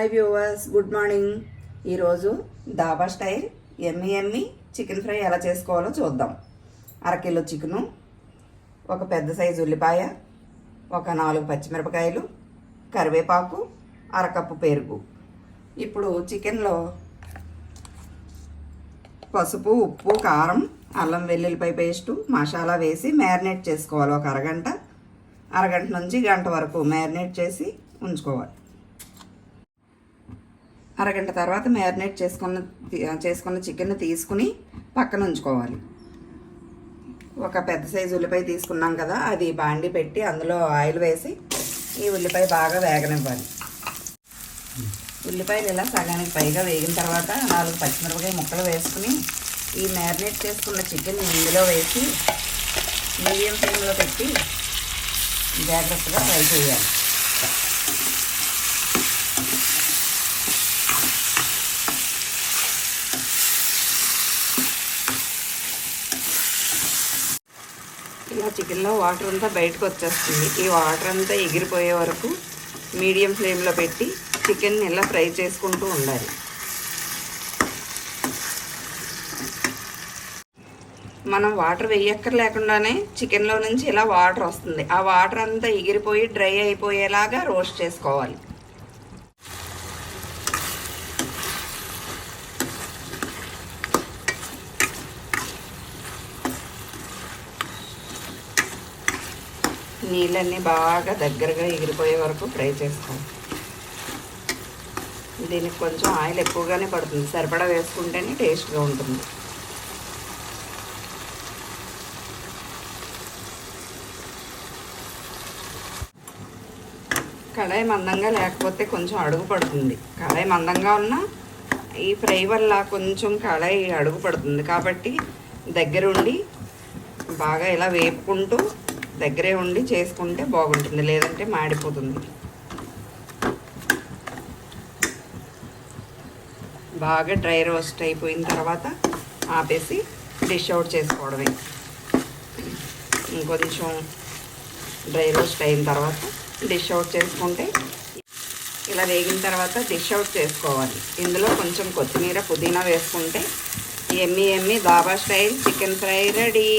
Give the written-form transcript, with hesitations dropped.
Hi viewers, good morning. ఈరోజు dhaba style ఎమ్మి chicken fry ఎలా చేసుకోవాలో చూద్దాం. అరకిలో చికెను, ఒక పెద్ద సైజు ఉల్లిపాయ, ఒక 4 పచ్చిమిరపకాయలు, కరివేపాకు, అరకప్పు పెరుగు. ఇప్పుడు చికెన్లో పసుపు, ఉప్పు, కారం, అల్లం వెల్లుల్లిపాయ పేస్టు, మసాలా వేసి మ్యారినేట్ చేసుకోవాలి. ఒక అరగంట నుంచి గంట వరకు మ్యారినేట్ చేసి ఉంచుకోవాలి. అరగంట తర్వాత మ్యారినేట్ చేసుకున్న చికెన్ తీసుకుని పక్కన ఉంచుకోవాలి. ఒక పెద్ద సైజు ఉల్లిపాయ తీసుకున్నాం కదా, అది బాండి పెట్టి అందులో ఆయిల్ వేసి ఈ ఉల్లిపాయ బాగా వేగనివ్వాలి. ఉల్లిపాయలు ఇలా సగానికి పైగా వేగిన తర్వాత 4 పచ్చిమిరపకాయ ముక్కలు వేసుకుని ఈ మ్యారినేట్ చేసుకున్న చికెన్ ఇందులో వేసి మీడియం ఫ్లేమ్లో పెట్టి జాగ్రత్తగా ఫ్రై చేయాలి. ఇలా చికెన్లో వాటర్ అంతా బయటకు వచ్చేస్తుంది. ఈ వాటర్ అంతా ఎగిరిపోయే వరకు మీడియం ఫ్లేమ్లో పెట్టి చికెన్ ఇలా ఫ్రై చేసుకుంటూ ఉండాలి. మనం వాటర్ వేయక్కర్లేకుండానే చికెన్లో నుంచి ఇలా వాటర్ వస్తుంది. ఆ వాటర్ అంతా ఎగిరిపోయి డ్రై అయిపోయేలాగా రోస్ట్ చేసుకోవాలి. నీళ్ళన్నీ బాగా దగ్గరగా ఎగిరిపోయే వరకు ఫ్రై చేసుకోవాలి. దీనికి కొంచెం ఆయిల్ ఎక్కువగానే పడుతుంది, సరిపడా వేసుకుంటేనే టేస్ట్గా ఉంటుంది. కడాయి మందంగా లేకపోతే కొంచెం అడుగు పడుతుంది. కడాయి మందంగా ఉన్నా ఈ ఫ్రై వల్ల కొంచెం కడాయి అడుగు పడుతుంది. కాబట్టి దగ్గరుండి బాగా ఇలా వేపుకుంటూ దగ్గరే ఉండి చేసుకుంటే బాగుంటుంది, లేదంటే మాడిపోతుంది. బాగా డ్రై రోస్ట్ అయిపోయిన తర్వాత ఆపేసి డిష్ అవుట్ చేసుకోవడమే. ఇంకొంచెం డ్రై రోస్ట్ అయిన తర్వాత డిష్ అవుట్ చేసుకుంటే, ఇలా వేగిన తర్వాత డిష్ అవుట్ చేసుకోవాలి. ఇందులో కొంచెం కొత్తిమీర, పుదీనా వేసుకుంటే ఎమ్మి dhaba style chicken fry ready.